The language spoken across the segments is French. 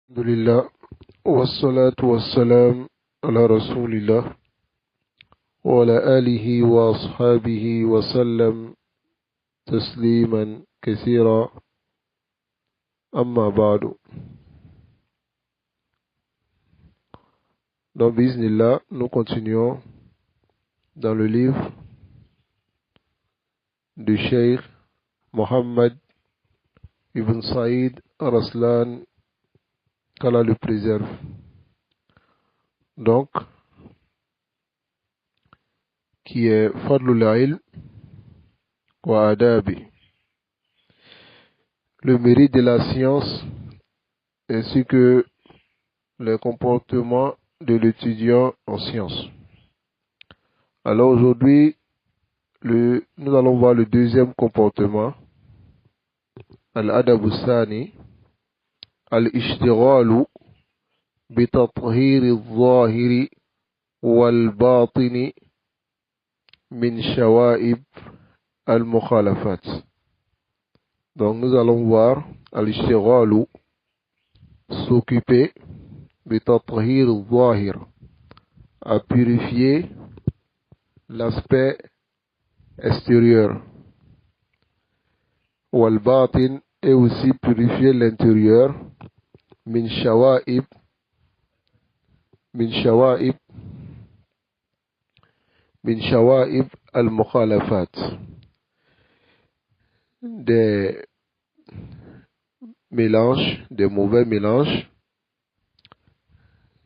الحمد لله والصلاة والسلام على رسول الله وعلى آله وأصحابه وسلم تسليما كثيرا أما بعد. Donc, bismillah, nous continuons dans le livre du Cheikh Mohammed Ibn Saïd Raslan, qu'Allah le préserve. Donc, qui est Fadlul Ilm wa Adabi, le mérite de la science ainsi que les comportements de l'étudiant en sciences. Alors aujourd'hui, nous allons voir le deuxième comportement, Al-Adabu Sani, Al-Ishtighalu بتطهير الظاهر والباطن من شوائب المخالفات. Donc nous allons voir al-ishtighalu, s'occuper بتطهير الظاهر, à purifier l'aspect extérieur, والباطن, et aussi purifier l'intérieur, من شوائب al-mukhalafat, des mélanges, des mauvais mélanges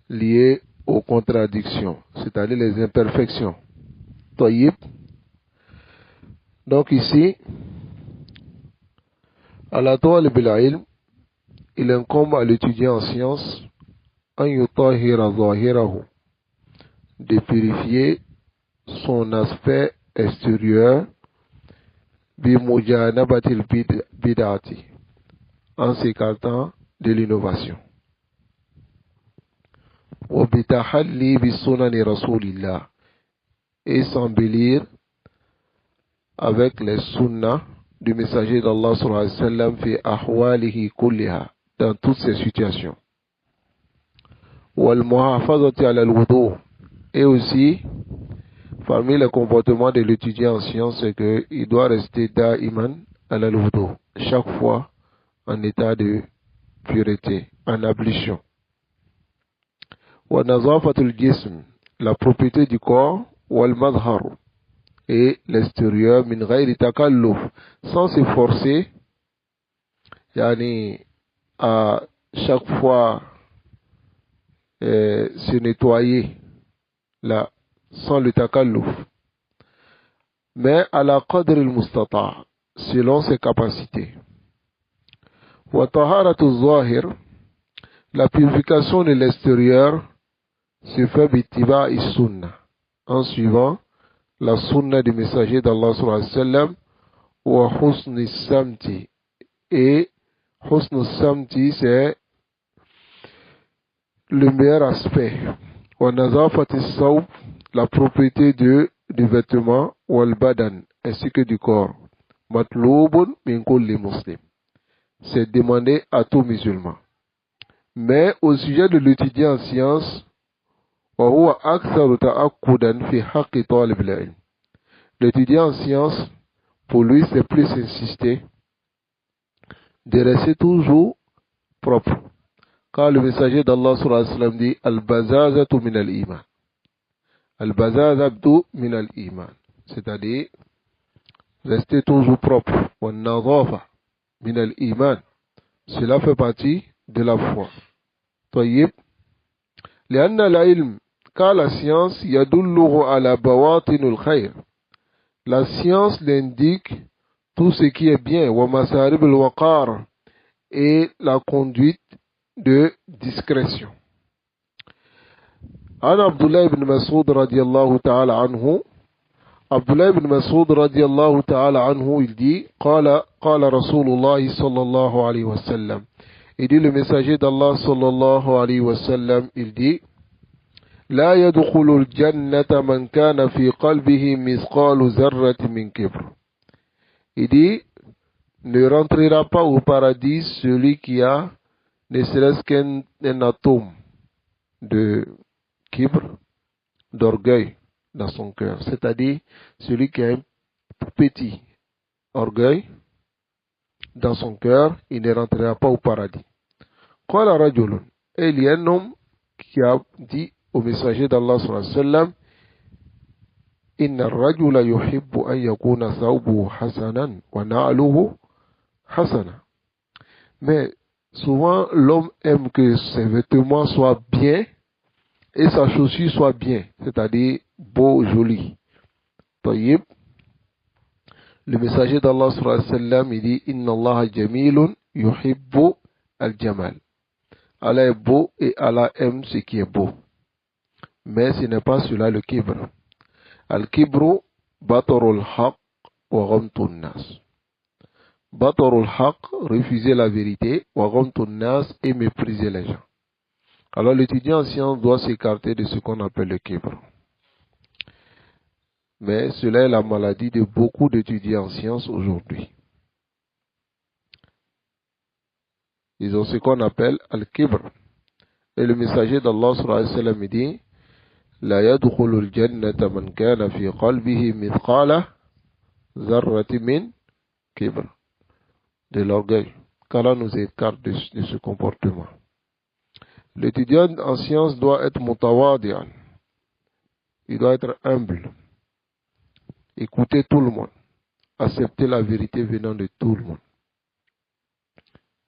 liés aux contradictions, c'est-à-dire les imperfections. Tayyib. Donc ici, à la talib al-ilm, il incombe à l'étudiant en sciences an yutahhira zahirahu, de purifier son aspect extérieur bi mujanabatil bid'ati, en s'écartant de l'innovation, wa bitahalli bi sunani rasulillah, et s'embellir avec les sunnahs du messager d'Allah sallallahu alayhi wa sallam fi ahwalihi kulliha, dans toutes ces situations, wal muhafazati ala al-wudu, et aussi parmi les comportements de l'étudiant en sciences, c'est qu'il doit rester da'iman ala al-wudu, chaque fois en état de pureté, en ablution. Wa nazafatul jism, la propriété du corps, wal madhar, et l'extérieur, min ghayri takalluf, sans se forcer, yani à chaque fois se nettoyer là, sans le takalluf, mais à la qadr al-mustata', selon ses capacités. Wa taharatu zahir, la purification de l'extérieur se fait bittiba'i sunnah, en suivant la sunna du messager d'Allah sallallahu alayhi wa sallam, wa husni samti, et husni samti, c'est le meilleur aspect, wa nazafati sawb, la propriété du vêtement, wal badan, ainsi que du corps, matlubun min kulli muslim, c'est demandé à tout musulman. Mais au sujet de l'étudiant en sciences, wa huwa aktharu ta'akkudan fi haqqi talib al-ilm, l'étudiant en sciences, pour lui c'est plus insister de rester toujours propre, car le messager d'Allah sallallahu alayhi wa sallam dit al-bazazatu min al-iman, al-bazazatu min al-iman, c'est-à-dire rester toujours propre, wa nazafa min al-iman, cela fait partie de la foi. Tayyib. لأن العلم, car la science يدله على بواطن الخير, la science l'indique tout ce qui est bien, wa masarib al-waqar, et la conduite de discrétion. An Abdullah ibn Mas'ud radiyallahu ta'ala anhu, Abdullah ibn Mas'ud radiyallahu ta'ala anhu, il dit, qala Rasulullah sallallahu alayhi wa sallam, il dit le messager d'Allah sallallahu alayhi wa sallam, il dit, la yadkhulul jannata man kana fi qalbihi mithqalu zarrati min kibr. Il dit, ne rentrera pas au paradis celui qui a ne serait-ce qu'un atome de kibr, d'orgueil dans son cœur, c'est-à-dire celui qui a un petit orgueil dans son cœur, il ne rentrera pas au paradis. Qala rajulun, et il y a un homme qui a dit au messager d'Allah sallallahu alayhi wa sallam, inna ar-rajula yuhibbu an yakuna thawbuhu hasanan wa na'luhu hasana. Mais souvent l'homme aime que ses vêtements soient bien et sa chaussure soit bien, c'est-à-dire beau, joli. Tayyib. Le messager d'Allah sallallahu alayhi wa sallam, il dit, inna Allah jamilun yuhibbu al-jamal. Allah est beau et Allah aime ce qui est beau. Mais ce n'est pas cela le kibr. Al-kibru batarul haq wa ghamtun nas. Batarul haq, refuser la vérité, wa ghamtun nas, et mépriser les gens. Alors l'étudiant en sciences doit s'écarter de ce qu'on appelle le kibr. Mais cela est la maladie de beaucoup d'étudiants en sciences aujourd'hui. Ils ont ce qu'on appelle al-kibr. Et le messager d'Allah sallallahu alayhi wa sallam dit, la yadkhulu al-jannata man kana fi qalbihi mithqala zarrati min kibr. De l'orgueil. Qu'Allah nous écarte de ce comportement. L'étudiant en sciences doit être mutawadi'an. Il doit être humble. Écouter tout le monde. Accepter la vérité venant de tout le monde.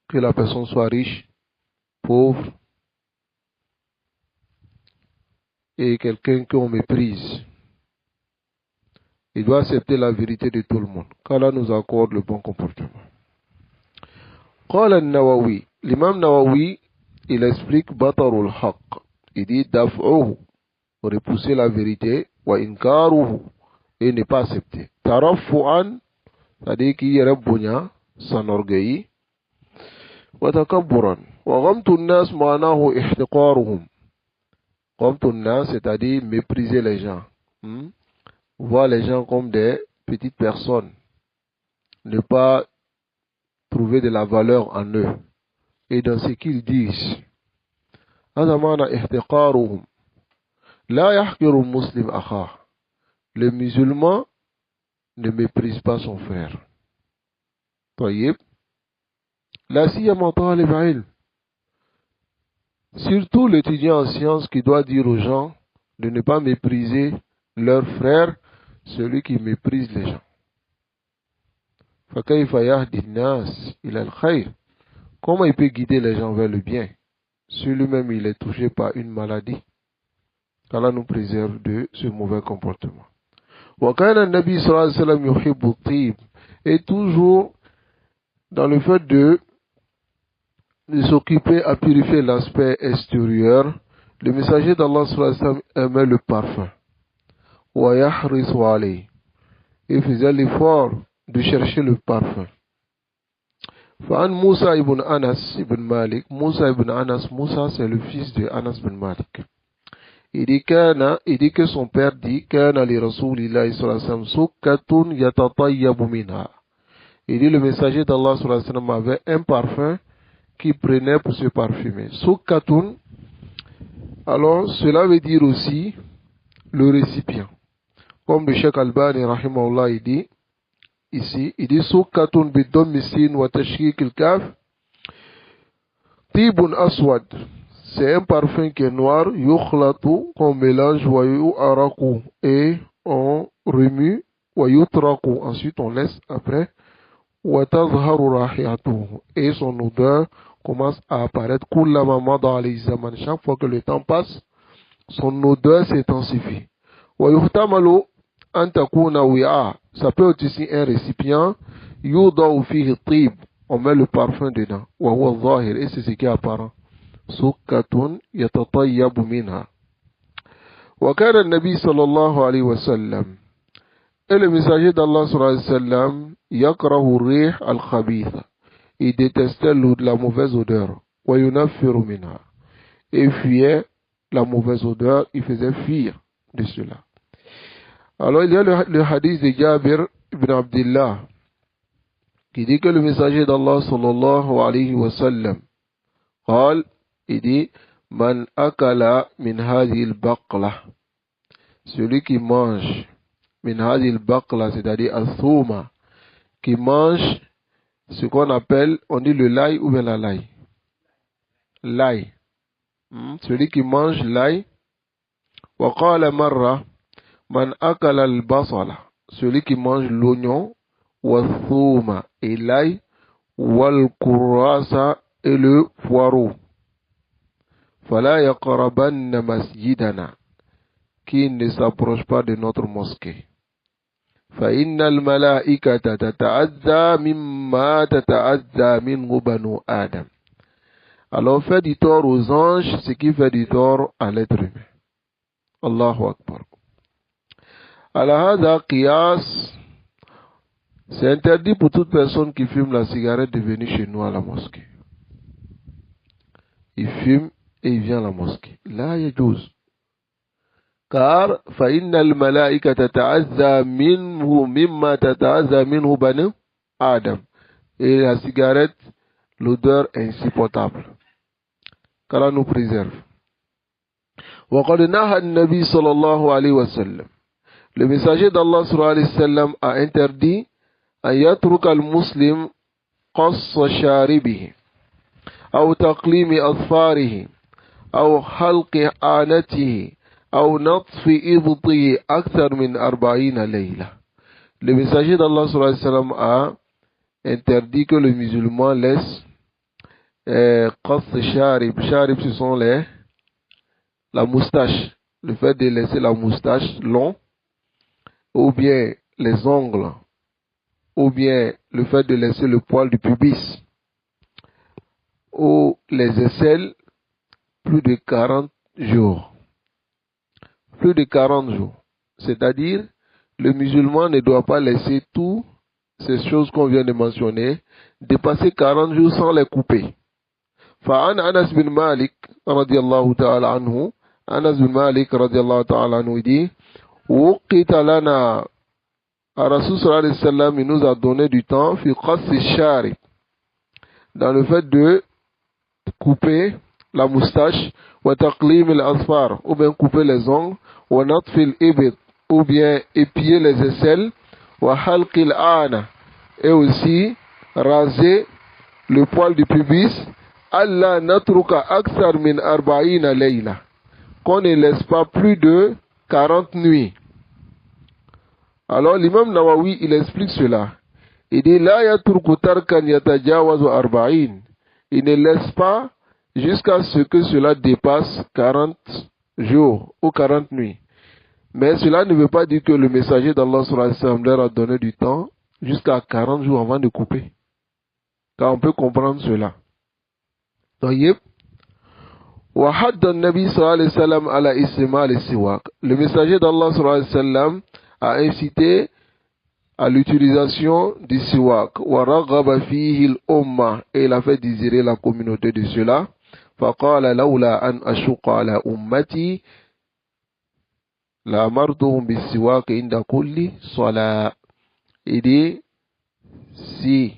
Que la personne soit riche, pauvre, et quelqu'un qu'on méprise. Il doit accepter la vérité de tout le monde. Qu'Allah nous accorde le bon comportement. Qala al-Nawawi. L'imam Nawawi, il explique batarul haq. Il dit daf'uhu, repousser la vérité, wa inkaruhu, et ne pas accepter. Tarafu'an, c'est-à-dire qu'il y a un s'enorgueillit. Wa takabburan. Wa ghamtu an-nas ma'anahu ihtiqaruhum. Ghamtu an-nas, c'est-à-dire mépriser les gens. Voir les gens comme des petites personnes. Ne pas trouver de la valeur en eux et dans ce qu'ils disent. هذا معنى احتقارهم. لا يحقر المسلم أخاه. Le musulman ne méprise pas son frère. طيب. لا سيما طالب علم. Surtout l'étudiant en sciences qui doit dire aux gens de ne pas mépriser leur frère, celui qui méprise les gens. فكيف يهدي الناس إلى الخير. Comment il peut guider les gens vers le bien si lui-même il est touché par une maladie? qu'Allah nous préserve de ce mauvais comportement. وكان النبي صلى الله عليه وسلم يحب الطيب, et toujours dans le fait de s'occuper à purifier l'aspect extérieur, le messager d'Allah sallallahu alayhi wa sallam aimait le parfum. ويحرص عليه, il faisait l'effort de chercher le parfum. فعن موسى ibn Anas ibn Malik, Moussa ibn Anas, Moussa c'est le fils de Anas ibn Malik. Il dit que son père dit كان لرسول الله صلى الله عليه وسلم سكة يتطيب منها. Il dit le messager d'Allah sallallahu alayhi wa sallam avait un parfum qu'il prenait pour se parfumer. Sukkatun, alors cela veut dire aussi le récipient. Comme le Cheikh Albani rahimahullah il dit ici, il dit sukkatun bidom sin wa tashkik al-kaf tibun aswad. C'est un parfum qui est noir, yukhlatu, qu'on mélange, wa yu'araku, et on remue, wa yutraku, ensuite on laisse après, wa tazharu rahiyatuhu, et son odeur commence à apparaître kullama mada alayhi zaman. Chaque fois que le temps passe, son odeur s'intensifie. Wa yuhtamalu an takuna wi'a, ça peut être aussi un récipient, yudau fihi tib, on met le parfum dedans, wa huwa zahir, et c'est ce qui est apparent. سكة يتطيب منها. وكان النبي صلى الله عليه وسلم, et le messager d'Allah صلى الله عليه وسلم, يكره الريح الخبيثة, il détestait la mauvaise odeur, وينفر منها, et fuyait la mauvaise odeur, il faisait fuir de cela. Alors il y a le hadith de Jabir ibn Abdullah qui dit que le messager d'Allah sallallahu alayhi wa sallam, قال il dit man akala min hadhihi al-baqla, celui qui mange min hadhihi al-baqla, c'est-à-dire al-thuma, qui mange ce qu'on appelle, on dit le l'ail ou bien la l'ail. L'ail. Celui qui mange l'ail. Wa qala marra man akala al-basala, celui qui mange l'oignon, wa thuma et l'ail, wal kurasa et le poireau. Fala yaqrabanna masjidana, qui ne s'approche pas de notre mosquée. Fa innal malaikata tata'azza mimma tata'azza minhu banu Adam. Alors fait du tort aux anges ce qui fait du tort à l'être humain. Allahu Akbar. Ala hadha qiyas, c'est interdit pour toute personne qui fume la cigarette de venir chez nous à la mosquée. Il fume et il vient à la mosquée. La yajouz. Car fa innal malaika tata'azza minhu mimma tata'azza minhu banu Adam. Et la cigarette, l'odeur est insupportable. Qu'Allah nous préserve. Wa qad naha an-nabi sallallahu alayhi wa sallam. Le messager d'Allah sallallahu alayhi wa sallam a interdit an yatruka al-muslim qass sharibihi aw taqlim adfarihi aw halq anatihi aw natf ibtihi akthar min 40 layla. Le messager d'Allah sallallahu alayhi wa sallam a interdit que le musulman laisse qass sharib. Sharib, ce sont la moustache. Le fait de laisser la moustache long, ou bien les ongles, ou bien le fait de laisser le poil du pubis, ou les aisselles, plus de 40 jours. Plus de 40 jours. C'est-à-dire, le musulman ne doit pas laisser toutes ces choses qu'on vient de mentionner dépasser 40 jours sans les couper. فعن أنس بن مالك رضي الله تعالى عنه, Anas bin Malik radiallahu ta'ala anhu dit وقت لنا Rasul sallallahu alayhi wa sallam, il nous a donné du temps fi qassi sharib, dans le fait de couper la moustache, wa taqlim al-asfar, ou bien couper les ongles, wa natf al-ibd, ou bien épier les aisselles, wa halq al-ana, et aussi raser le poil du pubis, alla natruka aksar min 40 layla, qu'on ne laisse pas plus de 40 nuits. Alors l'imam Nawawi, il explique cela. Il dit la yatruku tarkan yatajawazu 40. Il ne laisse pas jusqu'à ce que cela dépasse 40 jours ou 40 nuits. Mais cela ne veut pas dire que le messager d'Allah sallallahu alayhi wa sallam leur a donné du temps jusqu'à 40 jours avant de couper. Car on peut comprendre cela. طيب. وحد النبي صلى الله عليه وسلم على استعمال السواك. Le messager d'Allah sallallahu alayhi wa sallam a incité à l'utilisation du siwak. وَرَغَّبَ فِيهِ الْأُمَّةِ, et il a fait désirer la communauté de cela. فَقَالَ لَوْلَا أَنْ أَشُقَّ عَلَى أُمَّتِي لَأَمَرْتُهُمْ بِالسِّوَاكِ عِنْدَ كُلِّ صَلَاةٍ. Il dit, si,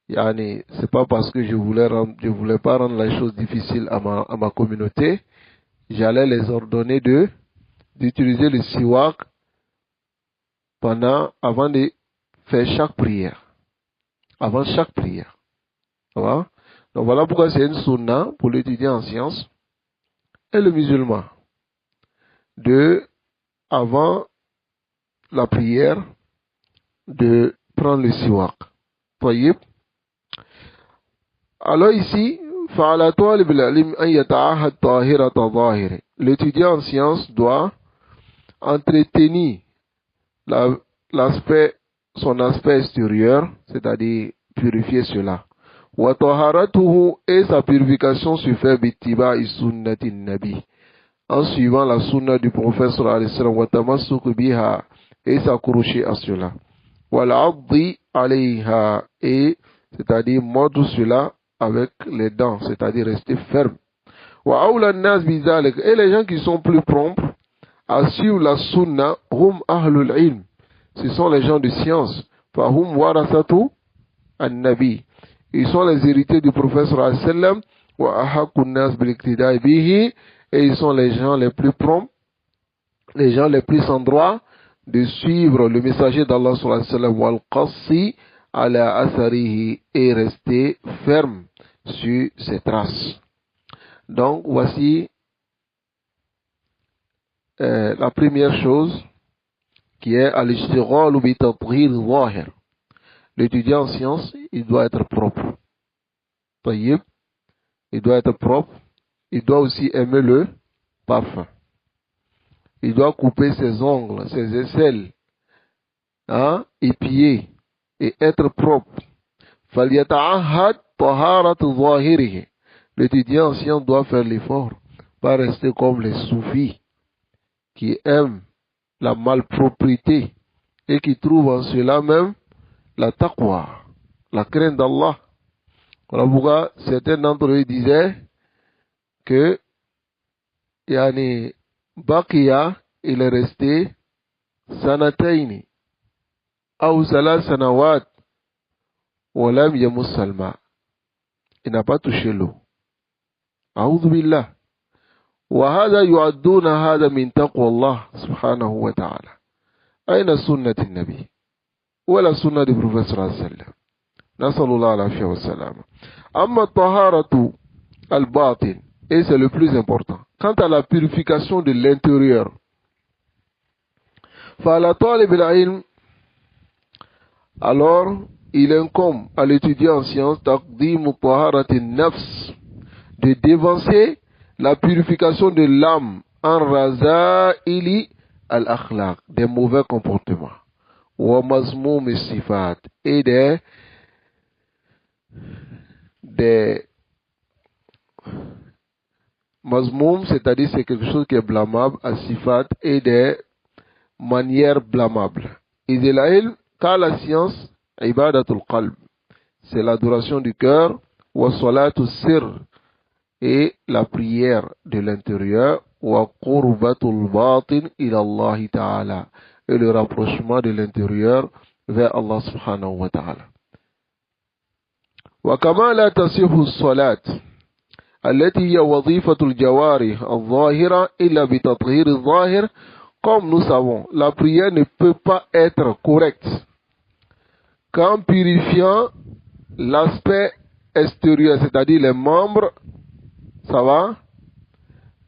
c'est pas parce que je voulais pas rendre la chose difficile à ma communauté, j'allais les ordonner d'utiliser le siwak avant de faire chaque prière. Avant chaque prière. Donc voilà pourquoi c'est une sunna pour l'étudiant en sciences et le musulman. Avant la prière, de prendre le siwak. Tayyib. Alors ici, l'étudiant en sciences doit entretenir son aspect extérieur, c'est-à-dire purifier cela. Et sa purification se fait en suivant la sunna du prophète sallallahu alayhi wa sallam, et s'accrocher à cela. Et c'est-à-dire mordre cela avec les dents, c'est-à-dire rester ferme. Et les gens qui sont plus prompts à suivre la sunna, hum ahlul ilm, ce sont les gens de science. Fahum warasatu an-nabi. Ils sont les héritiers du prophète sallallahu alayhi wa sallam. Wa ahaqqun nas bil iqtida'i bihi. Et ils sont les gens les plus prompts, les gens les plus en droit de suivre le messager d'Allah sallallahu alayhi wa sallam wal qassi ala atharihi et rester ferme sur ses traces. Donc voici la première chose qui est al-ishtighal bi tathhir zahir. L'étudiant en sciences, il doit être propre. Tayyib, il doit être propre. Il doit aussi aimer le parfum. Il doit couper ses ongles, ses aisselles, épier et être propre. فَلْيَتَعَهَّدْ طَهَارَةُ ظَاهِرِهِ. L'étudiant en sciences doit faire l'effort, pas rester comme les soufis qui aiment la malpropreté et qui trouvent en cela même la taqwa, la crainte d'Allah. Voilà pourquoi certains d'entre eux disaient que yani Baqiya, il est resté sanataini ou salat sanawat walam yamus salma. Il n'a pas touché l'eau. A'udhu billah. Wa hadha yu'adduna hadha min taqwa Allah subhanahu wa ta'ala. Aina sunnati nabi wa la sunna du prophète sallallahu alayhi wa sallam. Nasallallahu alayhi wa sallam. Amma taharatu al-batin. Et c'est le plus important. Quant à la purification de l'intérieur, alors il incombe à l'étudiant en sciences de dévancer la purification de l'âme en raza'ili al-akhlaq, des mauvais comportements, wa mazmoum sifat, et des mazmoum, c'est-à-dire c'est quelque chose qui est blâmable, as-sifat, et des manières blâmables. Car la science, ibadatul qalb, c'est l'adoration du cœur, wa salatu sir, et la prière de l'intérieur, wa qurbatul batin ila Allah ta'ala, et le rapprochement de l'intérieur vers Allah subhanahu wa ta'ala. Wa kama la tasihu salat التي هي وظيفة الجوارح الظاهرة إلا بتطهير الظاهر. Comme nous savons, la prière ne peut pas être correcte qu'en purifiant l'aspect extérieur, c'est-à-dire les membres, ça va,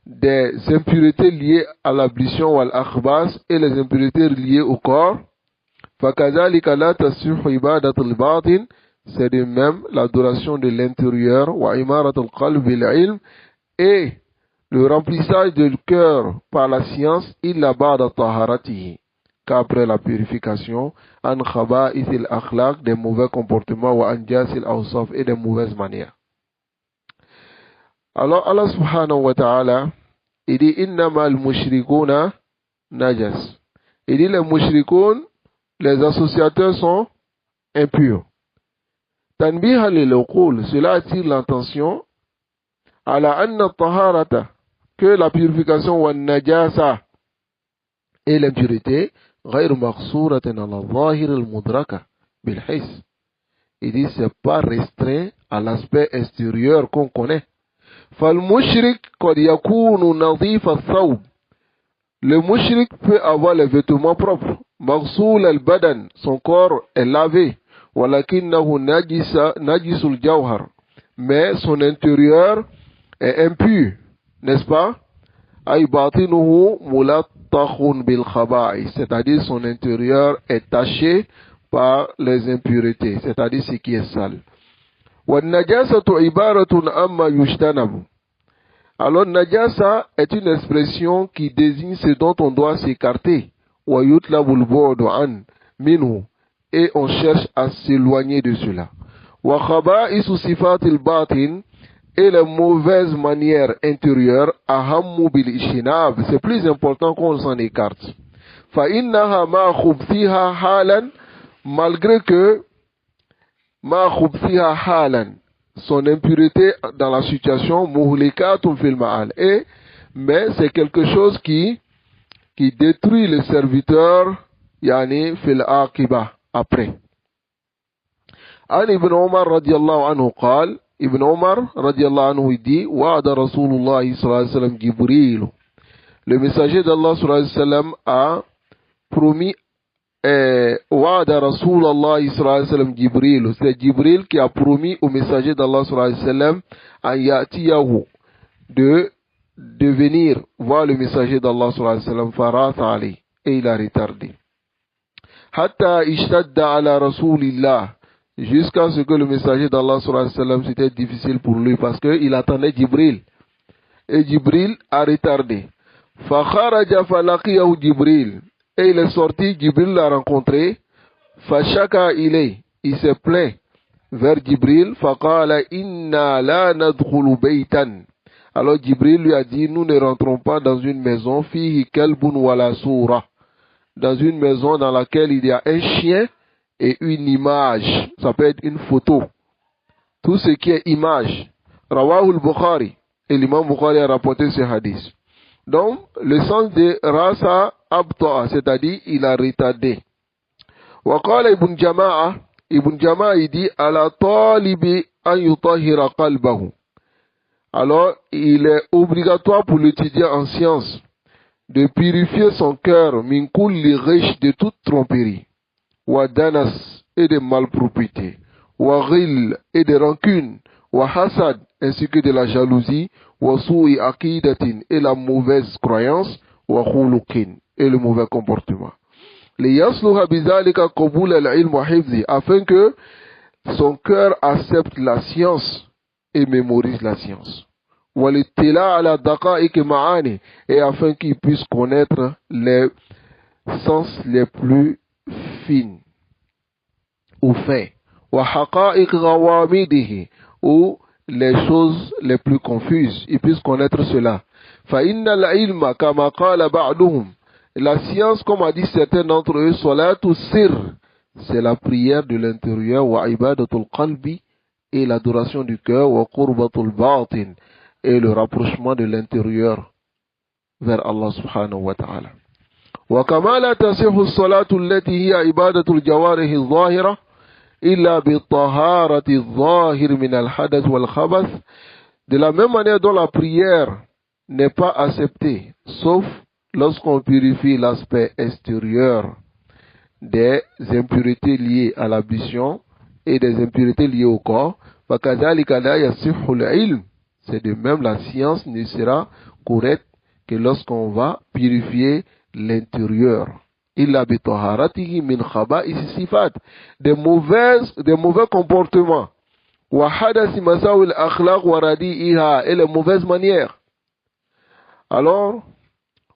des impuretés liées à l'ablution ou à l'akhbas et les impuretés liées au corps. فَكَذَلِكَ لَا تَصِحُّ عِبَادَةُ الْبَاطِنِ. C'est de même l'adoration de l'intérieur, wa imaratul qalb bil ilm, et le remplissage du cœur par la science, illa ba'da taharatihi, qu'après la purification, an khaba'ithil akhlaq, des mauvais comportements, wa anjasil awsaf, et des mauvaises manières. Alors Allah subhanahu wa ta'ala, il dit innama al-mushrikuna najas. Il dit les mushrikoun, les associateurs sont impurs. Tanbiha lil-uqul, cela attire l'attention ala anna taharata, que la purification wa najasa et l'impureté ghayr maqsuratin ala zahir al-mudraka bil his. Il dit c'est pas restreint à l'aspect extérieur qu'on connaît. Fal mushrik qad yakunu nadhif ath-thawb. Le mushrik peut avoir les vêtements propres. Maghsul al-badan, son corps est lavé. Walakinahu najisul jawhar, mais son intérieur est impur, n'est-ce pas? Ay batinuhu mulattakhun bil khaba'i, c'est-à-dire son intérieur est taché par les impuretés, c'est-à-dire ce qui est sale. Wa najasatu ibaratun amma yujtanabu. Alors najasa est une expression qui désigne ce dont on doit s'écarter. Wa yutlabul bu'du an minhu, et on cherche à s'éloigner de cela. Wa khaba'isu sifatil batin, et les mauvaises manières intérieures, ahammu bil ishinab, c'est plus important qu'on s'en écarte. Fa innaha ma khubthiha halan, malgré que ma khubthiha halan, son impureté dans la situation, muhlikatun fil ma'al, mais c'est quelque chose qui détruit le serviteur, yani fil aqiba, après. عن ابن عمر رضي الله عنه قال ابن عمر رضي الله عنه dit وعد رسول الله صلى الله عليه وسلم جبريل. Le messager d'Allah صلى الله عليه وسلم a promis وعد رسول الله صلى الله عليه وسلم جبريل. C'est Jibril qui a promis au messager d'Allah صلى الله عليه وسلم أن يأتيه de venir voir le messager d'Allah صلى الله عليه وسلم فرات عليه et il a retardé. حتى اشتد على رسول الله jusqu'à ce que le messager d'Allah sallallahu alayhi wa sallam, c'était difficile pour lui parce qu'il attendait Jibril. Et Jibril a retardé. فَخَرَجَ فَلَقِيَهُ Jibril. Et il est sorti, Jibril l'a rencontré. فَشَكَى إِلَيْهِ. Il s'est plaint vers Jibril. فَقَالَ إِنَّا لَا نَدْخُلُ بَيْتًا. Alors Jibril lui a dit, nous ne rentrons pas dans une maison, فِيهِ كَلْبٌ وَلَا سُورَةٌ. Dans une maison dans laquelle il y a un chien et une image, ça peut être une photo. Tout ce qui est image. Rawahul Bukhari. Et l'imam Bukhari a rapporté ce hadith. Donc, le sens de Rasa Abta'a, c'est-à-dire il a retardé. Wa qala Ibn Jama'a. Ibn Jama'a il dit ala talibi an yutahhira qalbahu. Alors, il est obligatoire pour l'étudiant en sciences de purifier son cœur min kulli ghish de toute tromperie. Wa danas et de malpropriété, wa ghil et de rancune, wa hasad ainsi que de la jalousie, wa su'i aqidatin et la mauvaise croyance, wa khuluqin et le mauvais comportement. Li yasluha bizalika qabul al-ilm wa hifzi, afin que son cœur accepte la science et mémorise la science. Wa littila ala daqa'iq ma'ani, et afin qu'il puisse connaître les sens les plus fines ou fins, wa haqa'iq ghawamidihi, ou les choses les plus confuses, il puisse connaître cela. Fa inna al-ilma kama qala ba'duhum, la science, comme a dit certains d'entre eux, salatu sir, c'est la prière de l'intérieur, wa ibadatul qalbi, et l'adoration du cœur, wa qurbatul batin, et le rapprochement de l'intérieur vers Allah subhanahu wa ta'ala. وكما لا تصح الصلاة التي هي عبادة الجوارح الظاهرة إلا بالطهارة الظاهر من الحدث والخبث. De la même manière dont la prière n'est pas acceptée, sauf lorsqu'on purifie l'aspect extérieur des impuretés liées à l'ambition et des impuretés liées au corps, فكذلك لا يصح العلم. C'est de même la science ne sera correcte que lorsqu'on va purifier l'intérieur. Illa bi taharatihi min khaba'is sifat, des mauvais comportements. Wa hadath masawi al-akhlaq wa radi'iha, et les mauvaises manières. Alors,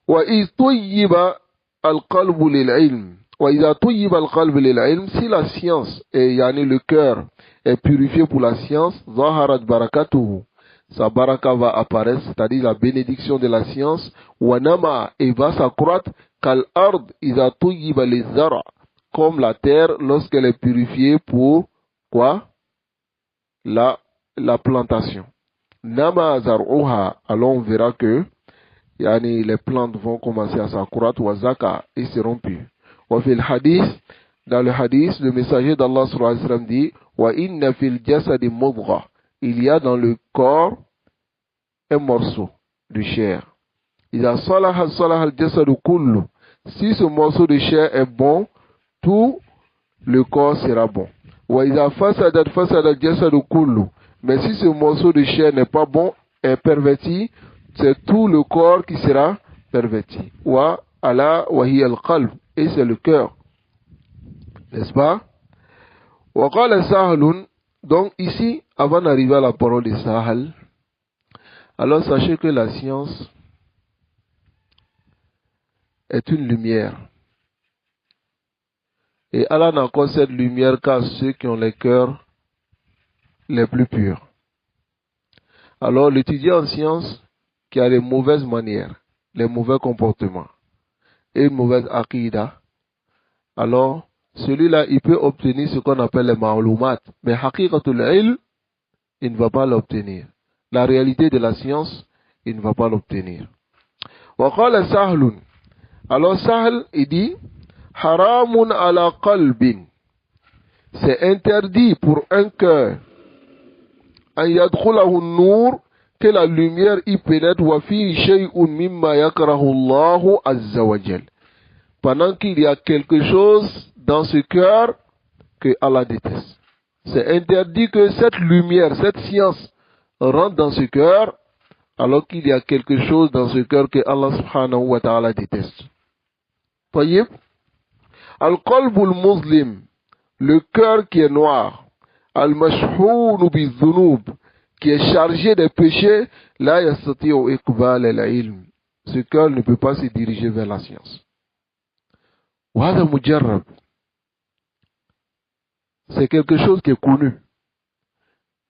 wa iz tayyiba al-qalbu lil-ilm. Wa idha tayyiba al-qalbu lil-ilm, si la science et yani le cœur est purifié pour la science, zaharat barakatuhu, sa baraka va apparaître, c'est-à-dire la bénédiction de la science, wanama, et va s'accroître, kal ard iza tuyyiba lizara, comme la terre lorsqu'elle est purifiée pour quoi? La plantation. Nama zar'uha, alors on verra que yani, les plantes vont commencer à s'accroître, wazaka, et seront pures. Wa fil hadith, dans le hadith, le messager d'Allah sallallahu alayhi wa sallam dit, wa inna fil jasadi mudgha, il y a dans le corps un morceau de chair. Si ce morceau de chair est bon, tout le corps sera bon. Mais si ce morceau de chair n'est pas bon, est perverti, c'est tout le corps qui sera perverti. Et c'est le cœur. N'est-ce pas? Donc ici, avant d'arriver à la parole de Sahal, alors sachez que la science est une lumière. Et Allah n'accorde cette lumière qu'à ceux qui ont les cœurs les plus purs. Alors l'étudiant en science qui a les mauvaises manières, les mauvais comportements et une mauvaise aqida, alors celui-là, il peut obtenir ce qu'on appelle les ma'lumat. Mais haqiqatul ilm, il ne va pas l'obtenir. La réalité de la science, il ne va pas l'obtenir. Wa qala Sahlun. Alors Sahl, il dit, haramun ala qalbin. C'est interdit pour un cœur an yadkhulahu an-nur, que la lumière y pénètre, wa fi shay'un mimma yakrahu Allahu azza wa jal. Pendant qu'il y a quelque chose dans ce cœur que Allah déteste. C'est interdit que cette lumière, cette science rentre dans ce cœur, alors qu'il y a quelque chose dans ce cœur que Allah subhanahu wa ta'ala déteste. Voyez, al-qalbul muslim, le cœur qui est noir, al-mashhoun bi-dhunub, qui est chargé des péchés, la yastati'u iqbal al-ilm. Ce cœur ne peut pas se diriger vers la science. Wa hadha mujarrab. C'est quelque chose qui est connu.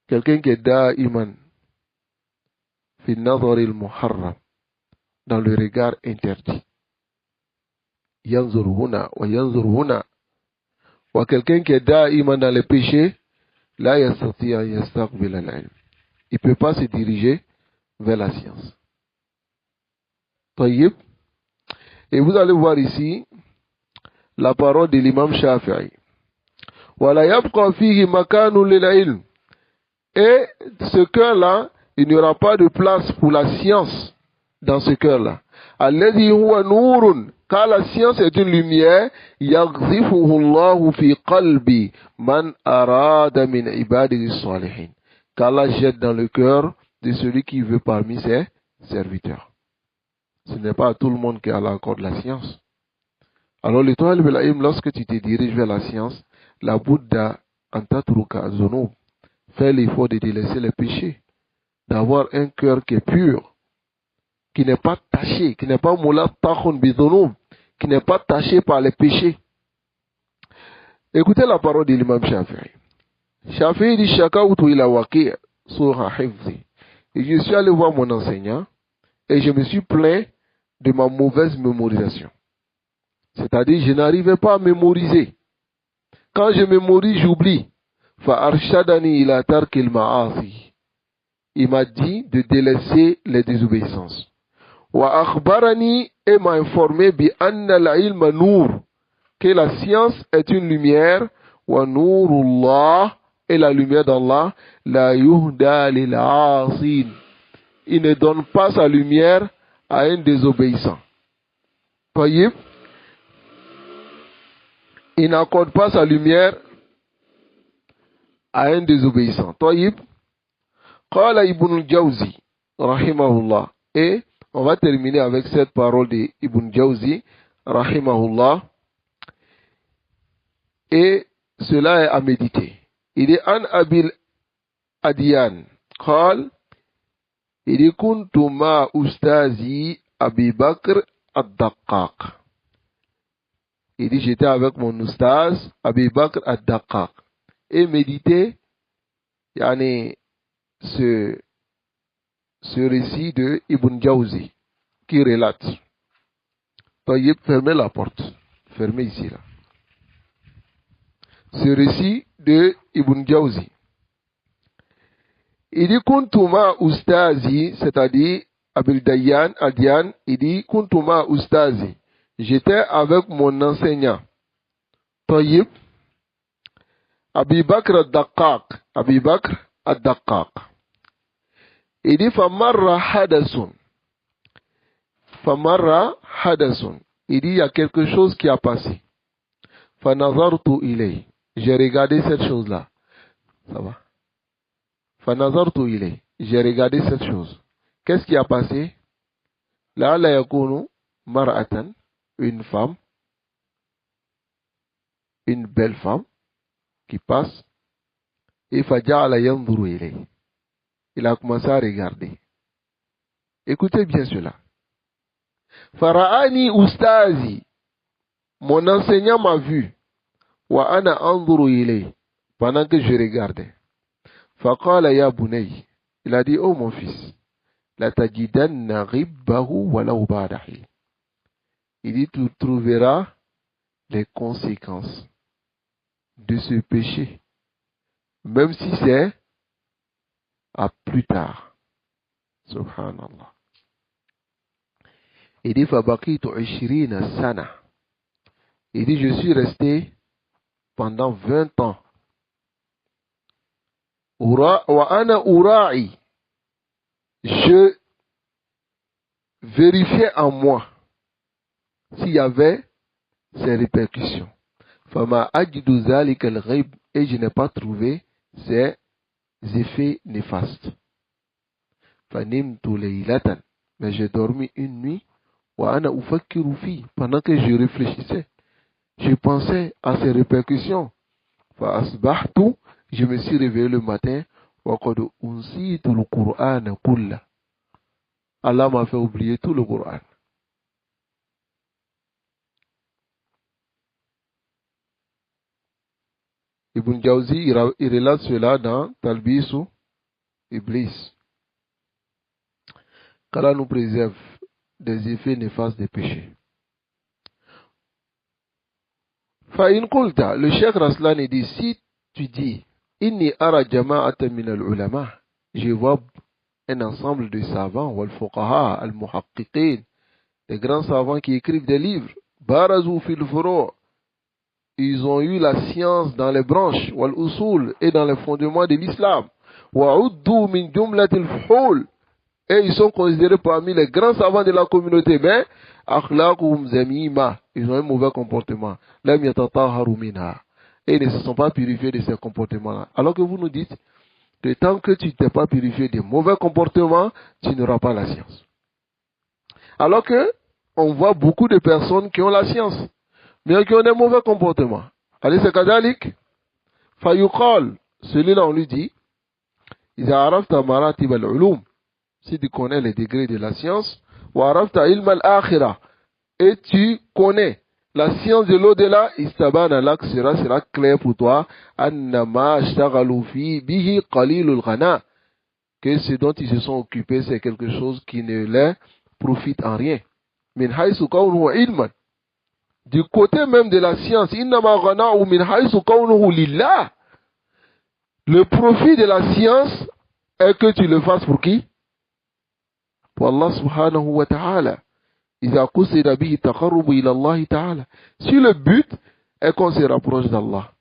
Quelqu'un qui est da'iman fi nazar al-muharram, dans le regard interdit. Yanzur huna wa yanzur huna. Ou quelqu'un qui est da'iman dans les péchés, la yastati an yastaqbil al-ilm. Il ne peut pas se diriger vers la science. Tayyib. Et vous allez voir ici la parole de l'imam Shafi'i. Wala yabqa fihi makanu lil ilm. Et ce cœur-là, il n'y aura pas de place pour la science dans ce cœur-là. Alladhi huwa nurun. Car la science est une lumière, yaghzifuhu Allahu fi qalbi man arada min ibadihi salihin. Qu'Allah jette dans le cœur de celui qui veut parmi ses serviteurs. Ce n'est pas à tout le monde qu'Allah accorde la science. Alors le talib al-ilm, lorsque tu te diriges vers la science, la Bouddha antatruka zunub, fais l'effort de délaisser les péchés, d'avoir un cœur qui est pur, qui n'est pas taché, qui n'est pas moulat takhun bidhunub, qui n'est pas taché par les péchés. Écoutez la parole de l'imam Shafi'i. Shafi'i dit shakawtu ila waqi' sura hifzi. Et je suis allé voir mon enseignant et je me suis plaint de ma mauvaise mémorisation. C'est-à-dire, je n'arrivais pas à mémoriser. Quand je mémorise, j'oublie. Fa arshadani ila tarkil ma'asi. Il m'a dit de délaisser les désobéissances. Wa akhbarani, et m'a informé bi anna la ilma nour, que la science est une lumière, wa nourullah, et la lumière d'Allah, la yuhda lil asin. Il ne donne pas sa lumière à un désobéissant. Voyez? Il n'accorde pas sa lumière à un désobéissant. Taïb, Qala Ibn al-Jawzi, rahimahullah. Et on va terminer avec cette parole de Ibn Jawzi, rahimahullah. Et cela est à méditer. Il est An Abil Adiyan, Qal, il dit Kuntu ma ustazi Abi Bakr ad-Daqqaq. Il dit j'étais avec mon ustaz Abi Bakr ad-Daqqaq. Et méditer, yani, ce récit de Ibn Jawzi qui relate. Tayyib, fermez la porte. Fermez ici là. Ce récit de Ibn Jawzi. Il dit Kuntuma ustazi, c'est-à-dire Abil Dayan, Adian, il dit Kuntuma ustazi. J'étais avec mon enseignant. Tayyib, Abi Bakr ad-Daqqaq. Abi Bakr ad-Daqqaq. Il dit Famarra hadasun. Famarra hadasun. Il dit il y a quelque chose qui a passé. Fanazartu ilay. J'ai regardé cette chose-là. Ça va? Fanazartu ilay. J'ai regardé cette chose. Qu'est-ce qui a passé? La la yakunu mar'atan, une femme, une belle femme qui passe. Et faja'ala yanzuru ilay. Il a commencé à regarder. Écoutez bien cela. Fara'ani ustazi. Mon enseignant m'a vu. Wa ana anzuru ilay. Pendant que je regardais. Faqala ya bunay. Il a dit, oh mon fils. La tajidanna ghibbahu walau ba'dahi. Il dit, tu trouveras les conséquences de ce péché. Même si c'est à plus tard. Subhanallah. Il dit, Fabaqitu 20 sana. Il dit, je suis resté pendant 20 ans wa ana ura'i, je vérifiais en moi s'il y avait ces répercussions. Fama ajidu zalika al-ghayb, et je n'ai pas trouvé ces effets néfastes. Fanimtu laylatan, mais j'ai dormi une nuit. Wa ana ufakkiru fi, pendant que je réfléchissais, je pensais à ces répercussions. Fa asbahtu, je me suis réveillé le matin. Wa qad unsitu al-Qur'ana kullah. Allah m'a fait oublier tout le Coran. Ibn Jawzi, il relate cela dans Talbisu Iblis. Qu'Allah nous préserve des effets néfastes des péchés. Fa'in qulta, le Cheikh Raslan dit, si tu dis, inni ara jama'atan min al-ulama, je vois un ensemble de savants, wal fuqaha, al muhaqqiqin, des grands savants qui écrivent des livres, barazu fil furu', ils ont eu la science dans les branches, wal usul, et dans les fondements de l'islam, wa uddu min jumlatil fuhul, et ils sont considérés parmi les grands savants de la communauté, mais akhlaquhum zamima, ils ont un mauvais comportement, lam yatatahharu minha, et ils ne se sont pas purifiés de ces comportements-là. Alors que vous nous dites que tant que tu ne t'es pas purifié des mauvais comportements, tu n'auras pas la science. Alors que on voit beaucoup de personnes qui ont la science, mais qui ont des mauvais comportements. Allez, c'est kadalik. Fayuqal, celui-là on lui dit, Iza arafta maratib al-ulum, si tu connais les degrés de la science, wa arafta ilm al-akhirah, et tu connais la science de l'au-delà, istabana lak sera clair pour toi, annama ashtaghalu fi bihi qalilul ghana, que ce dont ils se sont occupés, c'est quelque chose qui ne leur profite en rien. Min haythu kawnuhu ilman, du côté même de la science, innama ghana'u min haythu kawnuhu lillah, le profit de la science est que tu le fasses pour qui? Pour Allah subhanahu wa ta'ala. إذا قصد به التقرب إلى الله تعالى. Si le but est qu'on se rapproche d'Allah,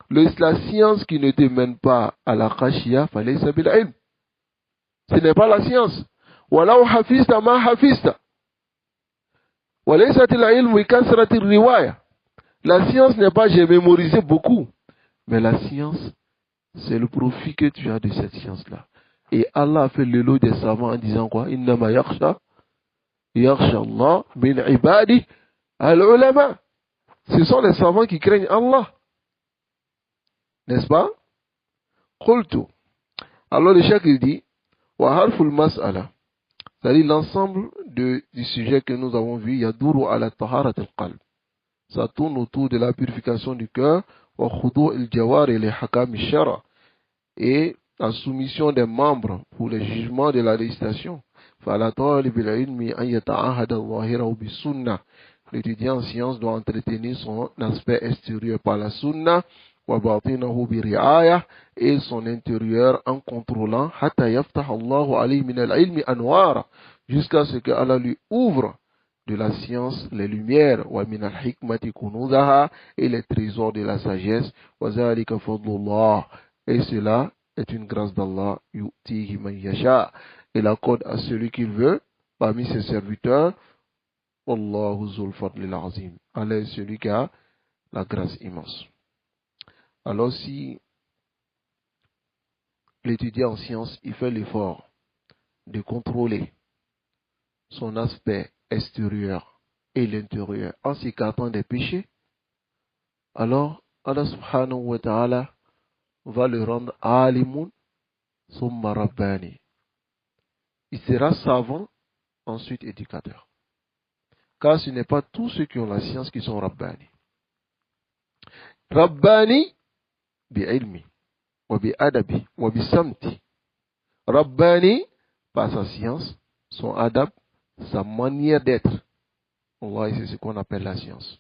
la science qui ne te mène pas à la khashia, falaysa bil ilm. Ce n'est pas la science. ولو حفظت ما حفظت. وليست العلم بكثرة الرواية. La science n'est pas j'ai mémorisé beaucoup, mais la science, c'est le profit que tu as de cette science-là. Et Allah a fait l'éloge des savants en disant quoi? Innama yakhsha Allah min ibadi al-ulama. Ce sont les savants qui craignent Allah. N'est-ce pas? Qultu. Alors le cheikh il dit, wa harful mas'ala, c'est-à-dire l'ensemble du sujet que nous avons vu, yaduru ala taharat al-qalb. Ça tourne autour de la purification du cœur, wa khudu' al-jawar et les hakam al-shara, et la soumission des membres pour les jugements de la législation. L'étudiant en sciences doit entretenir son aspect extérieur par la sunna, et son intérieur en contrôlant, jusqu'à ce que Allah lui ouvre de la science les lumières, et les trésors de la sagesse, et cela est une grâce d'Allah, il accorde à celui qu'il veut parmi ses serviteurs. Wallahu zul fadlil azim. Allah est celui qui a la grâce immense. Alors si l'étudiant en sciences, il fait l'effort de contrôler son aspect extérieur et l'intérieur en s'écartant des péchés, alors Allah subhanahu wa ta'ala va le rendre alimun summa rabbani. Il sera savant, ensuite éducateur. Car ce n'est pas tous ceux qui ont la science qui sont rabbani. Rabbani bi ilmi, wa bi adabi, wa bi samti. Rabbani par sa science, son adab, sa manière d'être. Allah, c'est ce qu'on appelle la science.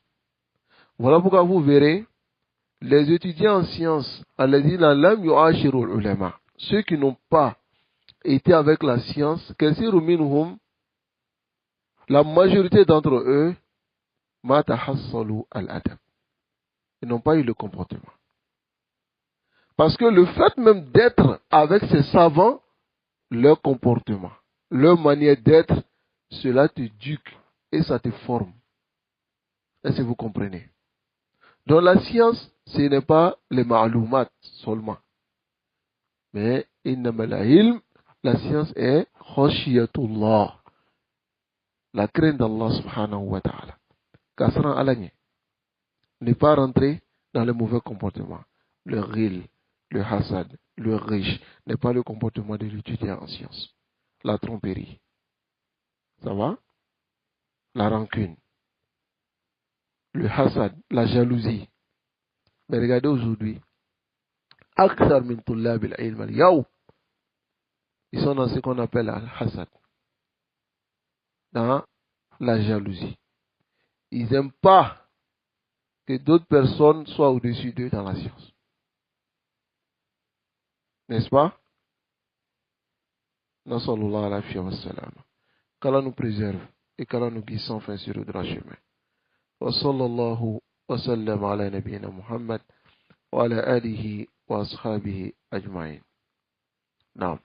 Voilà pourquoi vous verrez les étudiants en sciences, ceux qui n'ont pas été avec la science, la majorité d'entre eux, ils n'ont pas eu le comportement. Parce que le fait même d'être avec ces savants, leur comportement, leur manière d'être, cela te duque et ça te forme. Est-ce que vous comprenez? Donc la science, ce n'est pas les ma'loumat seulement. Mais la science est khashiyatullah, la crainte d'Allah subhanahu wa ta'ala. Kasran alagné. Ne pas rentrer dans le mauvais comportement. Le ril, le hasad, le riche n'est pas le comportement de l'étudiant en sciences. La tromperie. Ça va? La rancune. Le hasad, la jalousie. Mais regardez aujourd'hui. Akthar min tullab al-ilm al-yaw. Ils sont dans ce qu'on appelle le hasad. Dans la jalousie. Ils n'aiment pas que d'autres personnes soient au-dessus d'eux dans la science. N'est-ce pas? Nasallallahu alayhi wa sallam. Qu'Allah nous préserve et qu'Allah nous guide sans fin sur le droit chemin. Wa sallallahu wa sallam ala nabiyyina Muhammad wa ala alihi wa ashabihi ajma'in. Naam.